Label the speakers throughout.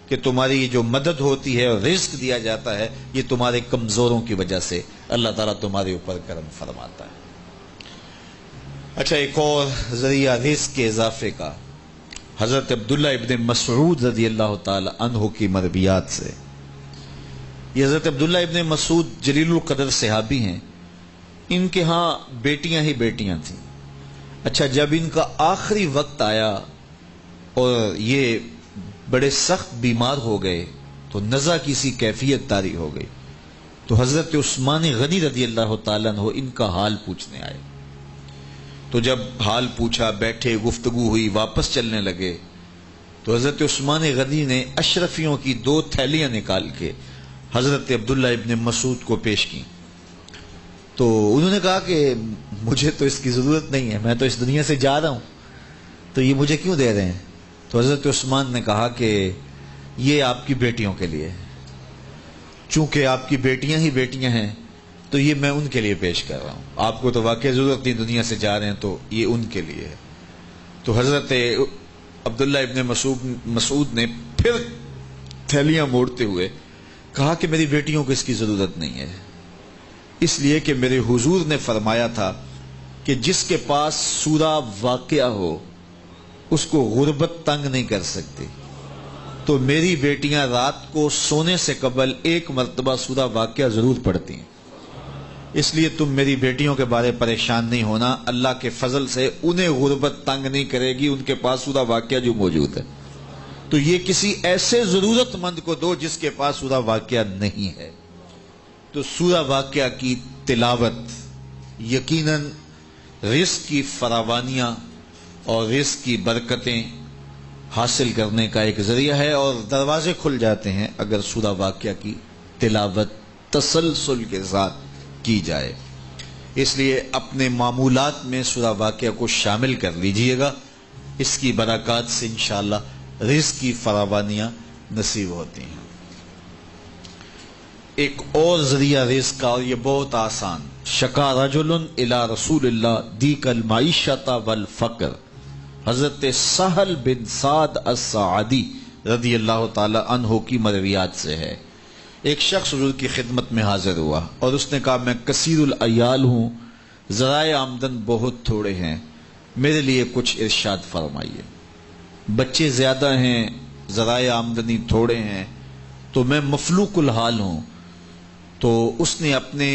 Speaker 1: کہ تمہاری یہ جو مدد ہوتی ہے اور رزق دیا جاتا ہے یہ تمہارے کمزوروں کی وجہ سے اللہ تعالیٰ تمہارے اوپر کرم فرماتا ہے۔ اچھا، ایک اور ذریعہ رزق کے اضافے کا حضرت عبداللہ ابن مسعود رضی اللہ تعالی عنہ کی مرویات سے۔ یہ حضرت عبداللہ ابن مسعود جلیل القدر صحابی ہیں، ان کے ہاں بیٹیاں ہی بیٹیاں تھیں۔ اچھا، جب ان کا آخری وقت آیا اور یہ بڑے سخت بیمار ہو گئے تو نزع کی سی کیفیت طاری ہو گئی، تو حضرت عثمان غنی رضی اللہ تعالیٰ عنہ ان کا حال پوچھنے آئے۔ تو جب حال پوچھا، بیٹھے، گفتگو ہوئی، واپس چلنے لگے، تو حضرت عثمان غنی نے اشرفیوں کی 2 تھیلیاں نکال کے حضرت عبداللہ ابن مسعود کو پیش کی۔ تو انہوں نے کہا کہ مجھے تو اس کی ضرورت نہیں ہے، میں تو اس دنیا سے جا رہا ہوں، تو یہ مجھے کیوں دے رہے ہیں؟ تو حضرت عثمان نے کہا کہ یہ آپ کی بیٹیوں کے لیے، چونکہ آپ کی بیٹیاں ہی بیٹیاں ہیں تو یہ میں ان کے لیے پیش کر رہا ہوں، آپ کو تو واقعی ضرورت نہیں، دنیا سے جا رہے ہیں، تو یہ ان کے لیے ہے۔ تو حضرت عبداللہ ابن مسعود نے پھر تھیلیاں موڑتے ہوئے کہا کہ میری بیٹیوں کو اس کی ضرورت نہیں ہے، اس لیے کہ میرے حضور نے فرمایا تھا کہ جس کے پاس سورہ واقعہ ہو اس کو غربت تنگ نہیں کر سکتی، تو میری بیٹیاں رات کو سونے سے قبل 1 مرتبہ سورہ واقعہ ضرور پڑھتی ہیں، اس لیے تم میری بیٹیوں کے بارے پریشان نہیں ہونا، اللہ کے فضل سے انہیں غربت تنگ نہیں کرے گی، ان کے پاس سورہ واقعہ جو موجود ہے، تو یہ کسی ایسے ضرورت مند کو دو جس کے پاس سورہ واقعہ نہیں ہے۔ تو سورہ واقعہ کی تلاوت یقیناً رزق کی فراوانیاں اور رزق کی برکتیں حاصل کرنے کا ایک ذریعہ ہے، اور دروازے کھل جاتے ہیں اگر سورہ واقعہ کی تلاوت تسلسل کے ساتھ کی جائے۔ اس لیے اپنے معمولات میں سورہ واقعہ کو شامل کر لیجئے گا، اس کی برکات سے انشاءاللہ رزق کی فراوانیاں نصیب ہوتی ہیں۔ ایک اور ذریعہ رزق کا، اور یہ بہت آسان، شکا رجل الی رسول اللہ دیک المعیشۃ والفقر، حضرت سہل بن سعد الساعدی رضی اللہ تعالی عنہ کی مرویات سے ہے۔ ایک شخص حضور کی خدمت میں حاضر ہوا اور اس نے کہا میں کثیر العیال ہوں، ذرائع آمدن بہت تھوڑے ہیں، میرے لیے کچھ ارشاد فرمائیے، بچے زیادہ ہیں، ذرائع آمدنی تھوڑے ہیں، تو میں مفلوق الحال ہوں۔ تو اس نے اپنے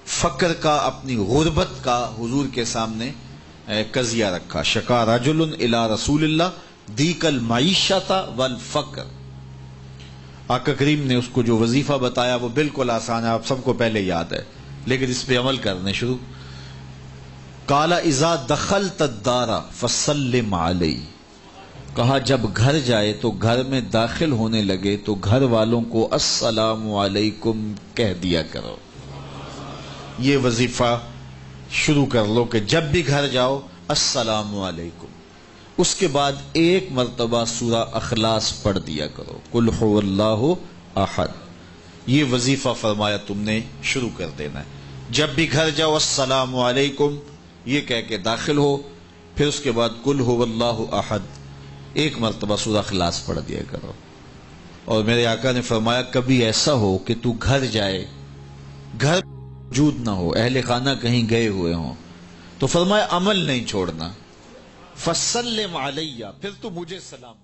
Speaker 1: فقر کا، اپنی غربت کا حضور کے سامنے قضیہ رکھا۔ شکا رجل الی رسول اللہ دیک المعیشۃ والفقر، آقا کریم نے اس کو جو وظیفہ بتایا وہ بالکل آسان ہے، آپ سب کو پہلے یاد ہے، لیکن اس پہ عمل کرنے شروع۔ قال اذا دخلت الدار فسلم علی، کہا جب گھر جائے تو گھر میں داخل ہونے لگے تو گھر والوں کو السلام علیکم کہہ دیا کرو۔ یہ وظیفہ شروع کر لو کہ جب بھی گھر جاؤ السلام علیکم، اس کے بعد 1 مرتبہ سورہ اخلاص پڑھ دیا کرو، قل هو اللہ احد۔ یہ وظیفہ فرمایا تم نے شروع کر دینا ہے، جب بھی گھر جاؤ السلام علیکم یہ کہہ کے داخل ہو، پھر اس کے بعد قل هو اللہ احد 1 مرتبہ سورہ اخلاص پڑھ دیا کرو۔ اور میرے آقا نے فرمایا کبھی ایسا ہو کہ تو گھر جائے، گھر موجود نہ ہو، اہل خانہ کہیں گئے ہوئے ہوں، تو فرمایا عمل نہیں چھوڑنا، فسلم علیہ، پھر تو مجھے سلام